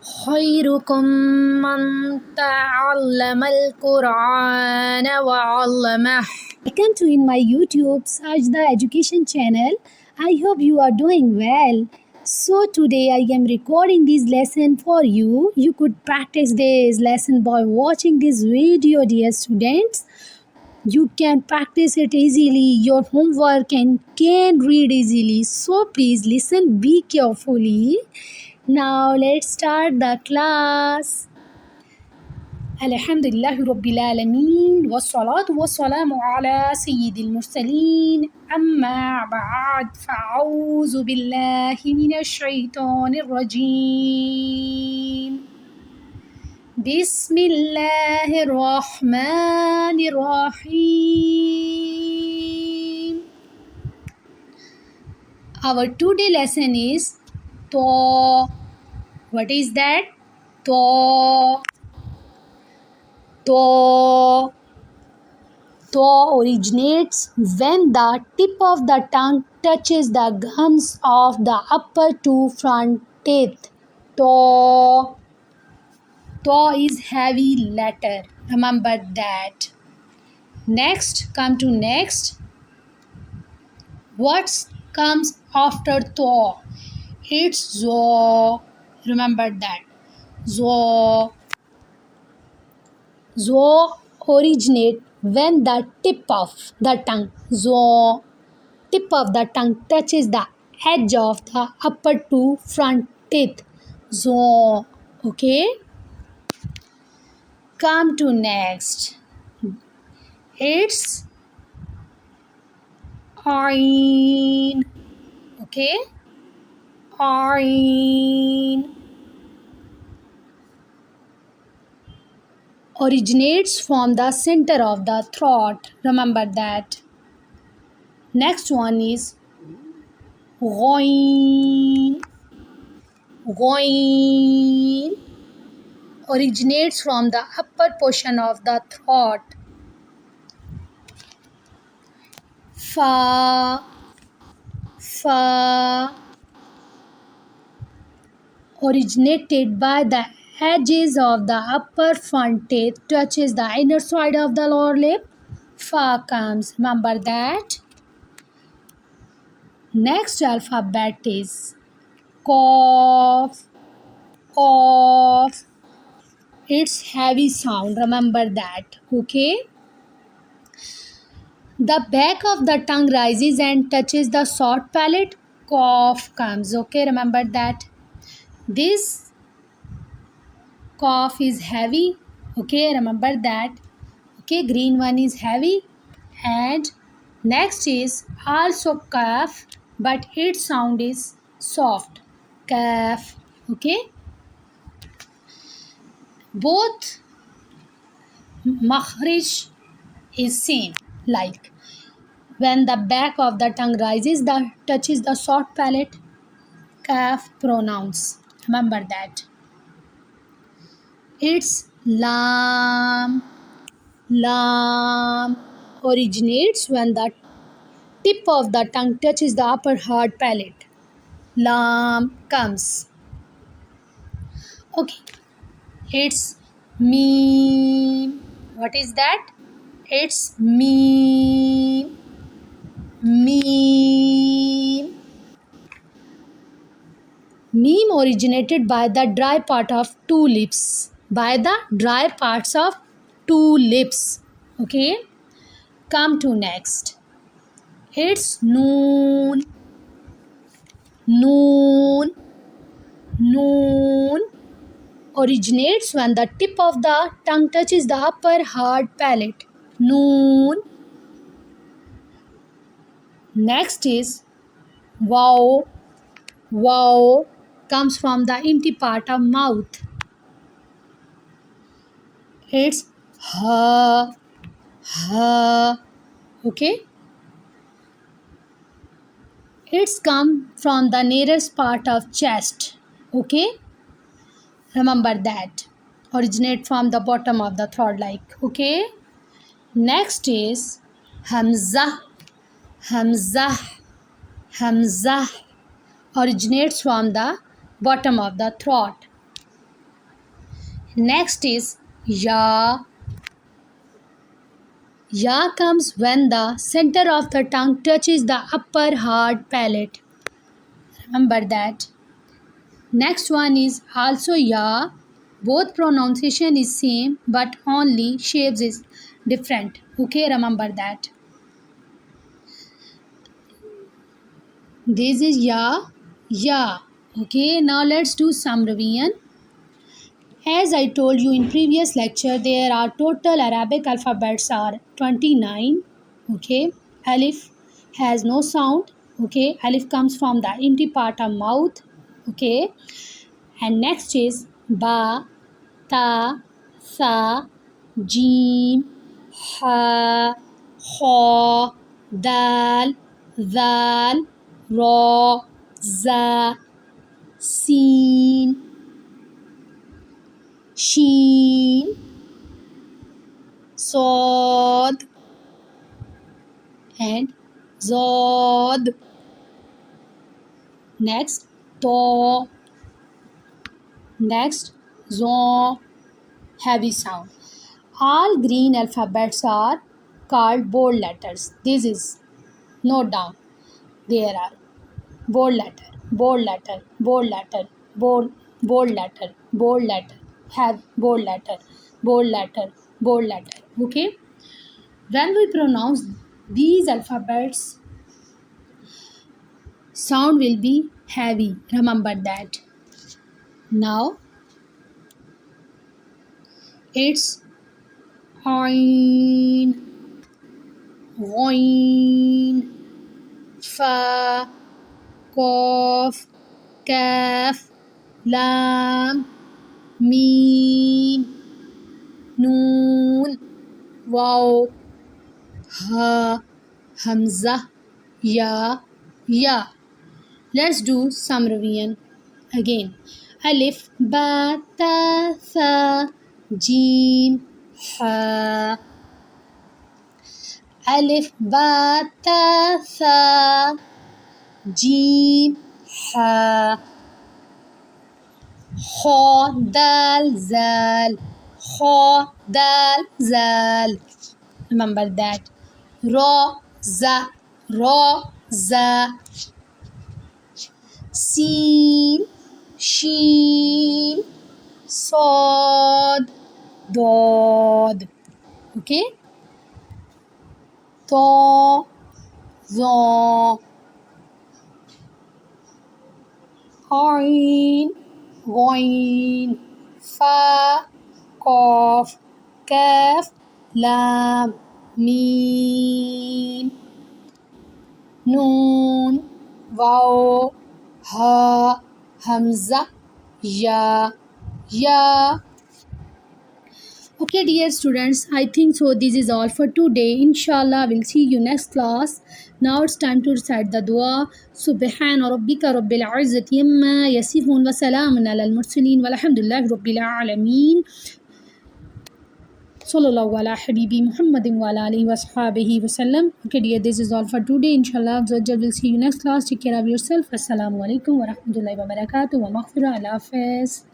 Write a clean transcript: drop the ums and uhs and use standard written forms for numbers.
خيركم من تعلم القرآن وعلمه. Welcome to in my YouTube Sajda Education channel. I hope you are doing well. So today I am recording this lesson for you. You could practice this lesson by watching this video, dear students. You can practice it easily, your homework and can read easily. So please listen, be carefully. Now let's start the class. الحمد لله رب العالمين والصلاة والسلام على سيد المرسلين أما بعد فأعوذ بالله من الشيطان الرجيم بسم الله الرحمن الرحيم. Our today lesson is To. What is that? To. To. To originates when the tip of the tongue touches the gums of the upper two front teeth. To. To is heavy letter. Remember that. Next, come to next. What comes after to? It's zo. Remember that. Zo. Zo originate when the tip of the tongue, tip of the tongue touches the edge of the upper two front teeth. Zo. Okay. Come to next. It's Ain. Okay. Ain. Originates from the center of the throat. Remember that. Next one is Ghoin. Ghoin originates from the upper portion of the throat. Fa. Fa originated by the edges of the upper front teeth touches the inner side of the lower lip. Fa comes. Remember that. Next alphabet is Qaf. Qaf. It's heavy sound. Remember that. Okay. The back of the tongue rises and touches the soft palate. Cough comes. Okay. Remember that. This cough is heavy. Okay. Remember that. Okay. Green one is heavy. And next is also cough, but its sound is soft. Cough. Okay. Both makhrij is same, like when the back of the tongue rises, the touches the soft palate. Cough pronouns. Remember that. It's lam. Lam originates when the tip of the tongue touches the upper hard palate. Lam comes. Okay. It's meme. What is that? It's meme. Meme. Meme originated by the dry part of two lips. By the dry parts of two lips. Okay. Come to next. It's noon. Noon. Noon originates when the tip of the tongue touches the upper hard palate. Noon. Next is wow. Wow comes from the empty part of mouth. It's ha. Ha. Okay. It's come from the nearest part of chest. Okay. Remember that. Originate from the bottom of the throat, like. Okay. Next is Hamza. Hamza. Hamza originates from the bottom of the throat. Next is ya. Ya comes when the center of the tongue touches the upper hard palate. Remember that. Next one is also ya. Both pronunciation is same but only shapes is different. Okay, remember that. This is ya, ya. Okay, now let's do some revision. As I told you in previous lecture, there are total Arabic alphabets are 29. Okay, Alif has no sound. Okay, Alif comes from the empty part of mouth. Okay, and next is Ba, Ta, Sa, Jim, Ha, Kha, Dal, Zal, Ra, Za, Sin, Sheen, Sod, and Zod. Next, To. Next, Zo. Heavy sound. All green alphabets are called bold letters. This is note down. There are bold letter, bold letter, bold letter, bold letter, bold letter, have bold letter, bold letter, bold letter. Okay. When we pronounce these alphabets, sound will be heavy. Remember that. Now it's Ain, Ghain, Fa, Qaf, Kaf, Lam, Mim, Noon, Waw, Ha, Hamza, Ya, Ya. Let's do some revision again. Alif, Ba, Ta, Tha, Jim, Ha. Alif, Ba, Ta, Tha, Jim, Ha. Kha, Dal, Zal, Kha, Dal, Zal. Remember that. Ra, Za, Ra, Za. Sin, Sheen, Sod, Dod. Okay? To, Zo, Ain, Ghain, Fa, Qaf, Kaf, Lam, Mim, Noon, Waw, Ha, Hamza, Ya, Ya. Okay, dear students, I think so. This is all for today. Inshallah, we'll see you next class. Now it's time to recite the dua. Subhana rabbika rabbil izzati amma yasifun wa salamun ala al-mursalin walhamdulillahi rabbil alamin. Sallallahu ala habibi Muhammadin wa ala alihi wa sahbihi wa sallam. Okay, dear, this is all for today. Inshallah, we'll see you next class. Take care of yourself. Assalamu alaikum wa rahmatullahi wa barakatuh wa maghfirah. Allah Hafiz.